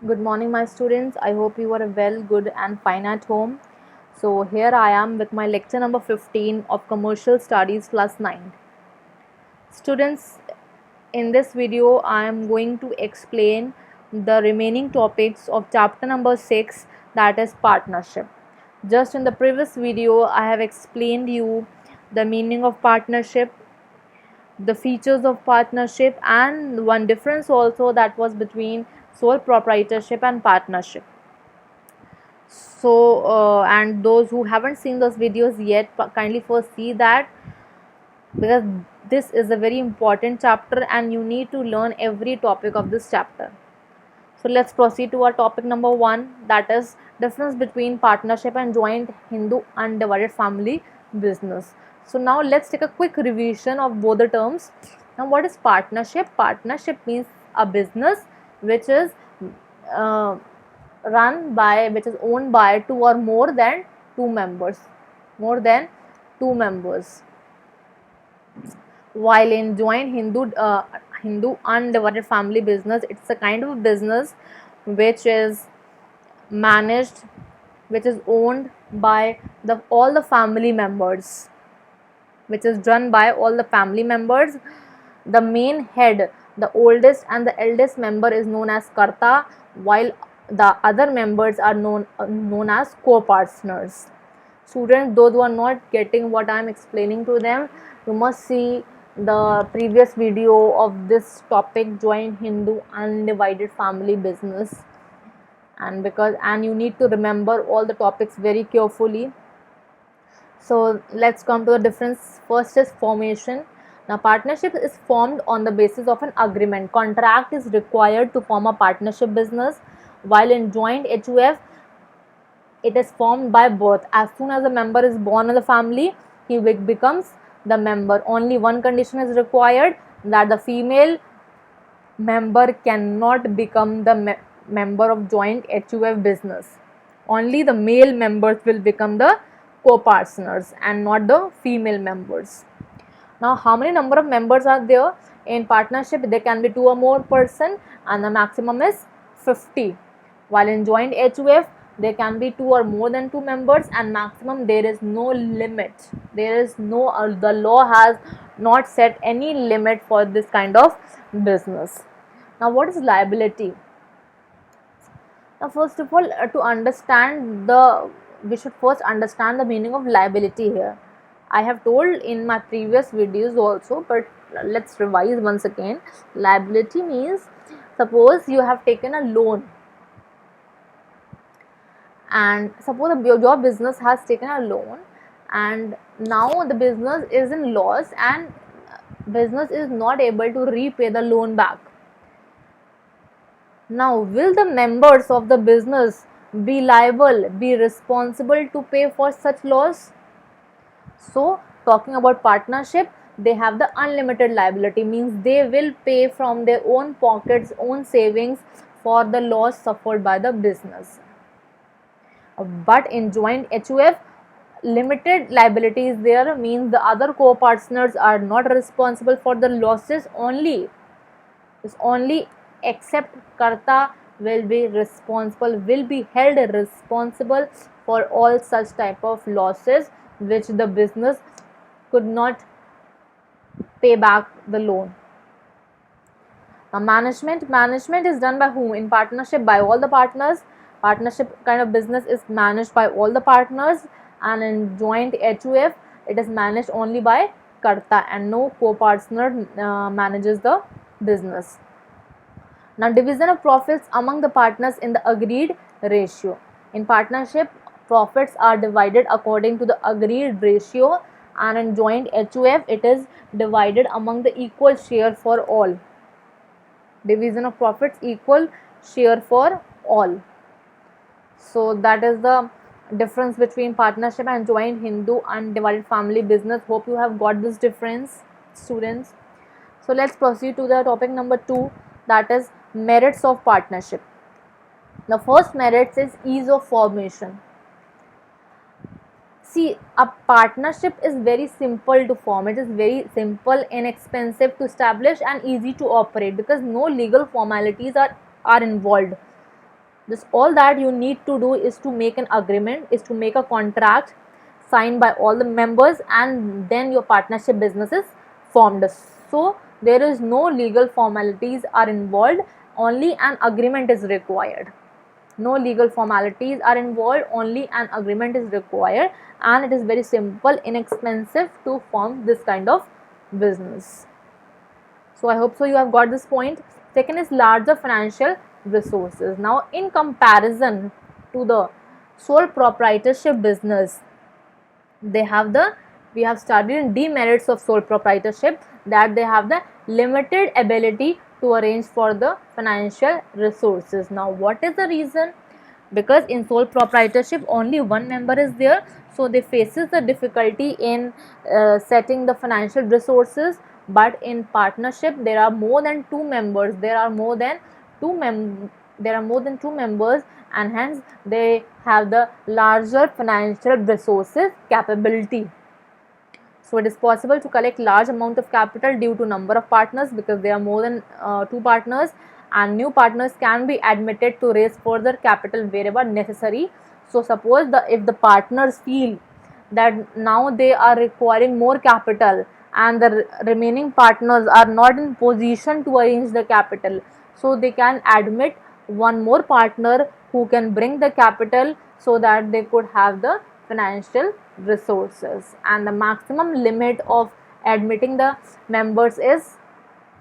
Good morning, my students. I hope you are well, good, and fine at home. So, here I am with my lecture number 15 of Commercial Studies Plus 9. Students, in this video, I am going to explain the remaining topics of chapter number 6, that is partnership. Just in the previous video, I have explained you the meaning of partnership, the features of partnership, and one difference also that was between sole proprietorship and partnership. So and those who haven't seen those videos yet, kindly first see that, because this is a very important chapter and you need to learn every topic of this chapter. So let's proceed to our topic number 1, that is difference between partnership and joint Hindu undivided family business. So now let's take a quick revision of both the terms. Now, what is partnership? Partnership means a business which is uh, which is owned by two or more than two members. More than two members. While in joint Hindu undivided family business, it's a kind of a business which is managed, which is owned by all the family members, which is run by all the family members. The main head, the oldest and the eldest member, is known as Karta, while the other members are known as co-partners. Students, those who are not getting what I am explaining to them, you must see the previous video of this topic, joint Hindu undivided family business, and you need to remember all the topics very carefully. So let's come to the difference. First is formation. Now, partnership is formed on the basis of an agreement. Contract is required to form a partnership business, while in joint HUF, it is formed by birth. As soon as a member is born in the family, he becomes the member. Only one condition is required, that the female member cannot become the member of joint HUF business. Only the male members will become the co-partners and not the female members. Now, how many number of members are there in partnership? There can be two or more person, and the maximum is 50. While in joint HUF, there can be two or more than two members, and maximum there is no limit. There is no the law has not set any limit for this kind of business. Now, what is liability? Now, first of all, to understand we should first understand the meaning of liability here. I have told in my previous videos also, but let's revise once again. Liability means, suppose you have taken a loan, and suppose your business has taken a loan, and now the business is in loss, and business is not able to repay the loan back. Now, will the members of the business be liable, be responsible to pay for such loss? So, talking about partnership, they have the unlimited liability, means they will pay from their own pockets, own savings, for the loss suffered by the business. But in joint HUF, limited liability is there, means the other co-partners are not responsible for the losses, only except Karta will be held responsible for all such type of losses which the business could not pay back the loan. Now, management is done by whom? In partnership, by all the partners. Partnership kind of business is managed by all the partners, and in joint HUF, it is managed only by Karta, and no co-partner manages the business. Now, division of profits among the partners in the agreed ratio. In partnership, profits are divided according to the agreed ratio, and in joint HUF, it is divided among the equal share for all. Division of profits, equal share for all. So that is the difference between partnership and joint Hindu undivided family business. Hope you have got this difference, students. So let's proceed to the topic number 2, that is merits of partnership. The first merit is ease of formation. See, a partnership is very simple to form. It is very simple, inexpensive to establish, and easy to operate, because no legal formalities are involved. Just all that you need to do is to make an agreement, is to make a contract signed by all the members, and then your partnership business is formed. So there is no legal formalities are involved, only an agreement is required. No legal formalities are involved, only an agreement is required, and it is very simple, inexpensive to form this kind of business. So I hope so you have got this point. Second is larger financial resources. Now in comparison to the sole proprietorship business, they have the, we have studied in demerits of sole proprietorship, that they have the limited ability to arrange for the financial resources. Now what is the reason? Because in sole proprietorship only one member is there, so they faces the difficulty in setting the financial resources. But in partnership there are more than two members, there are more than two members, and hence they have the larger financial resources capability. So it is possible to collect large amount of capital due to number of partners, because there are more than two partners, and new partners can be admitted to raise further capital wherever necessary. So suppose if the partners feel that now they are requiring more capital, and the remaining partners are not in position to arrange the capital, so they can admit one more partner who can bring the capital, so that they could have the financial resources. And the maximum limit of admitting the members is,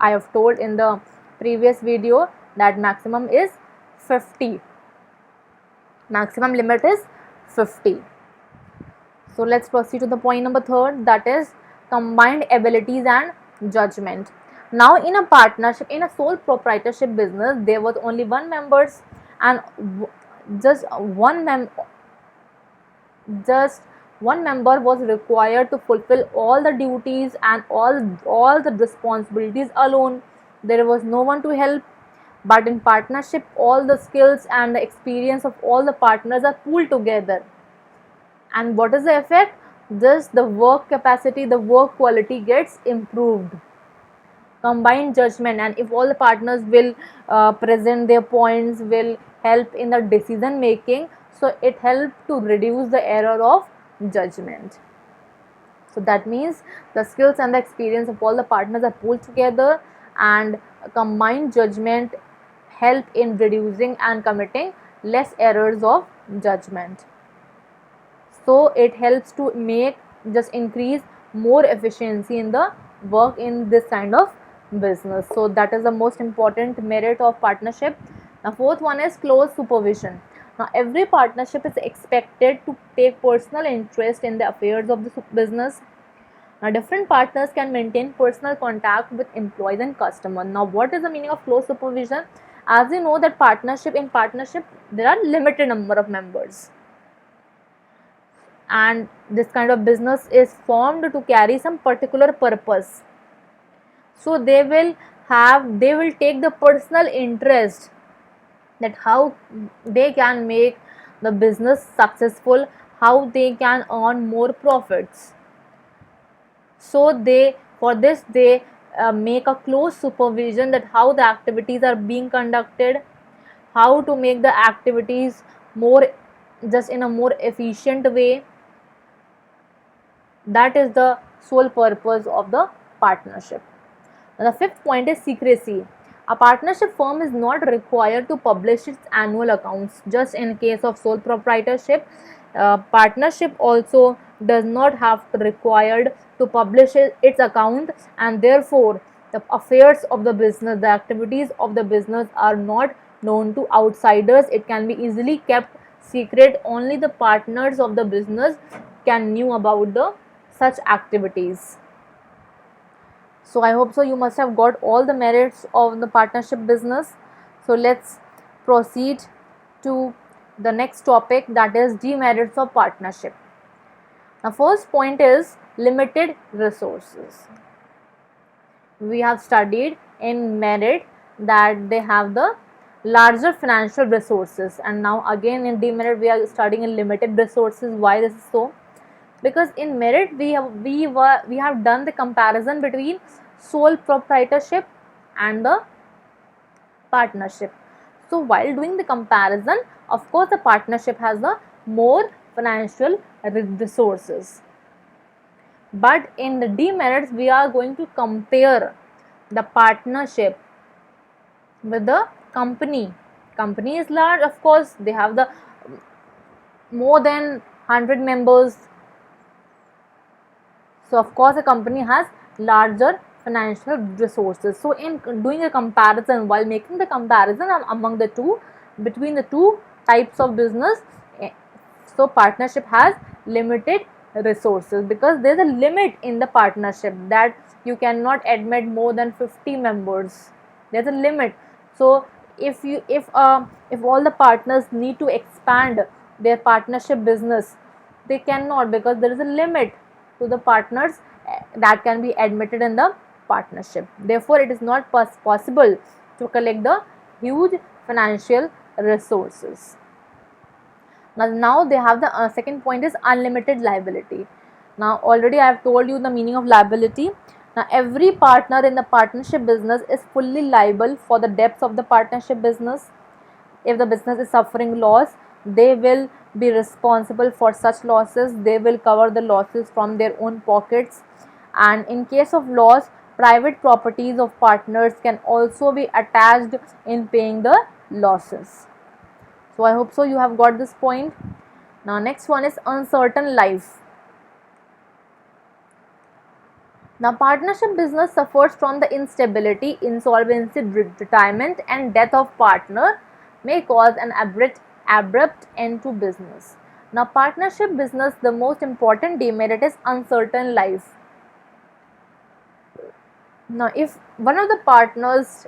I have told in the previous video, that maximum is 50. Maximum limit is 50. So let's proceed to the point number third, that is combined abilities and judgment. Now in a partnership, in a sole proprietorship business, there was only one members, and just one member was required to fulfill all the duties and all the responsibilities alone. There was no one to help. But in partnership, all the skills and the experience of all the partners are pooled together. And what is the effect? Just the work capacity, the work quality gets improved. Combined judgment, and if all the partners will present their points, will help in the decision making, so it helps to reduce the error of judgment. So that means the skills and the experience of all the partners are pooled together, and combined judgment help in reducing and committing less errors of judgment. So it helps to make, just increase more efficiency in the work in this kind of business. So that is the most important merit of partnership. Now fourth one is close supervision. Now every partnership is expected to take personal interest in the affairs of the business. Now different partners can maintain personal contact with employees and customers. Now what is the meaning of close supervision? As you know that in partnership there are limited number of members, and this kind of business is formed to carry some particular purpose. So they will take the personal interest, that how they can make the business successful, how they can earn more profits. So for this they make a close supervision, that how the activities are being conducted, how to make the activities more, just in a more efficient way. That is the sole purpose of the partnership. Now, the fifth point is secrecy. A partnership firm is not required to publish its annual accounts. Just in case of sole proprietorship, partnership also does not have to required to publish its account, and therefore the affairs of the business, the activities of the business are not known to outsiders. It can be easily kept secret. Only the partners of the business can knew about the such activities. So I hope so you must have got all the merits of the partnership business. So let's proceed to the next topic, that is demerits of partnership. Now first point is limited resources. We have studied in merit that they have the larger financial resources, and now again in demerit we are studying in limited resources. Why this is so? Because in merit we have done the comparison between sole proprietorship and the partnership. So while doing the comparison, of course the partnership has the more financial resources. But in the demerits, we are going to compare the partnership with the company. Company is large, of course, they have the more than 100 members. So of course a company has larger financial resources. So in doing a comparison, while making the comparison among the two, between the two types of business, so partnership has limited resources, because there is a limit in the partnership that you cannot admit more than 50 members. There's a limit. So if all the partners need to expand their partnership business, they cannot, because there is a limit to the partners that can be admitted in the partnership. Therefore it is not possible to collect the huge financial resources. Now they have the second point is unlimited liability. Now already I have told you the meaning of liability. Now every partner in the partnership business is fully liable for the debts of the partnership business. If the business is suffering loss, they will be responsible for such losses. They will cover the losses from their own pockets. And in case of loss, private properties of partners can also be attached in paying the losses. So I hope so you have got this point. Now next one is uncertain life. Now partnership business suffers from the instability, insolvency, retirement and death of partner may cause an abrupt end to business. Now partnership business, the most important demerit is uncertain life. Now if one of the partners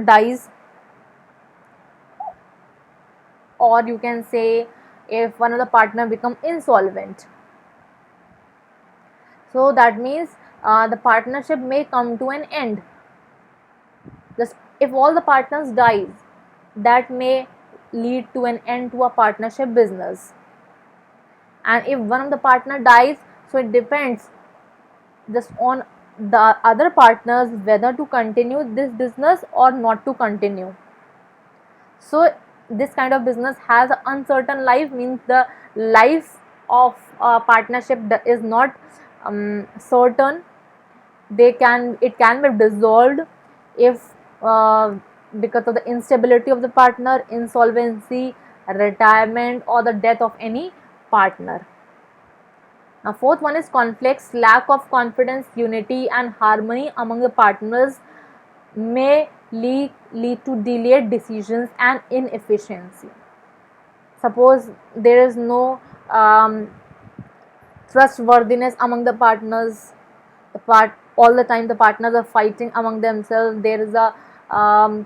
dies, or you can say if one of the partner become insolvent, so that means the partnership may come to an end. Just if all the partners dies, that may lead to an end to a partnership business. And if one of the partner dies, so it depends just on the other partners whether to continue this business or not to continue. So this kind of business has an uncertain life, means the life of a partnership is not certain. It can be dissolved if because of the instability of the partner, insolvency, retirement or the death of any partner. Now fourth one is conflicts. Lack of confidence, unity and harmony among the partners may lead to delayed decisions and inefficiency. Suppose there is no trustworthiness among the partners, all the time the partners are fighting among themselves, there is a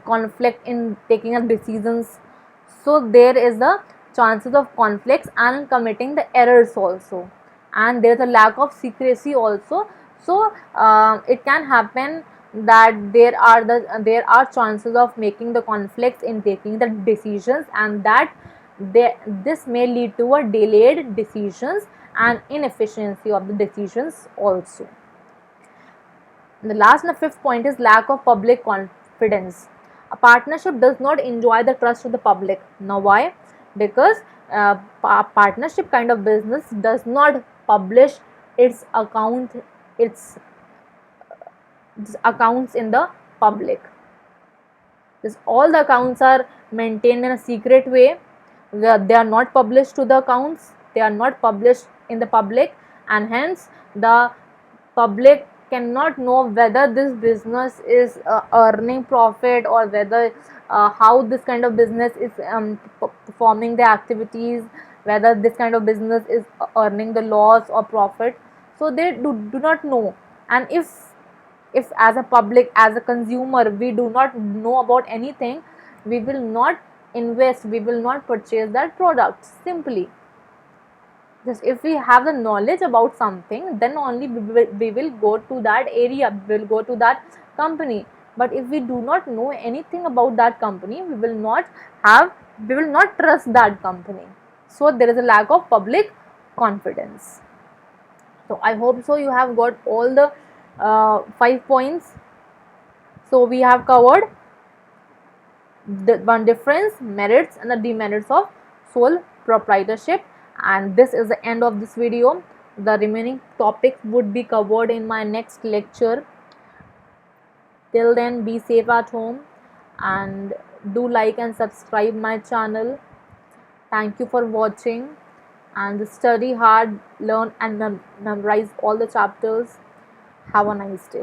conflict in taking up decisions, so there is the chances of conflicts and committing the errors also, and there is a lack of secrecy also. So it can happen that there are chances of making the conflicts in taking the decisions, and that this may lead to a delayed decisions and inefficiency of the decisions also. The last and the fifth point is lack of public confidence. A partnership does not enjoy the trust of the public. Now why? Because partnership kind of business does not publish its accounts in the public. This, all the accounts are maintained in a secret way. They are not published to the accounts. They are not published in the public, and hence the public cannot know whether this business is earning profit, or whether how this kind of business is performing the activities, whether this kind of business is earning the loss or profit. So they do not know. And if as a public, as a consumer, we do not know about anything, we will not invest, we will not purchase that product. Simply, just if we have the knowledge about something, then only we will go to that area, we will go to that company. But if we do not know anything about that company, we will not trust that company. So there is a lack of public confidence. So I hope so you have got all the 5 points. So we have covered the one difference, merits and the demerits of sole proprietorship. And this is the end of this video. The remaining topics would be covered in my next lecture. Till then, be safe at home and do like and subscribe my channel. Thank you for watching, and study hard, learn and memorize all the chapters. Have a nice day.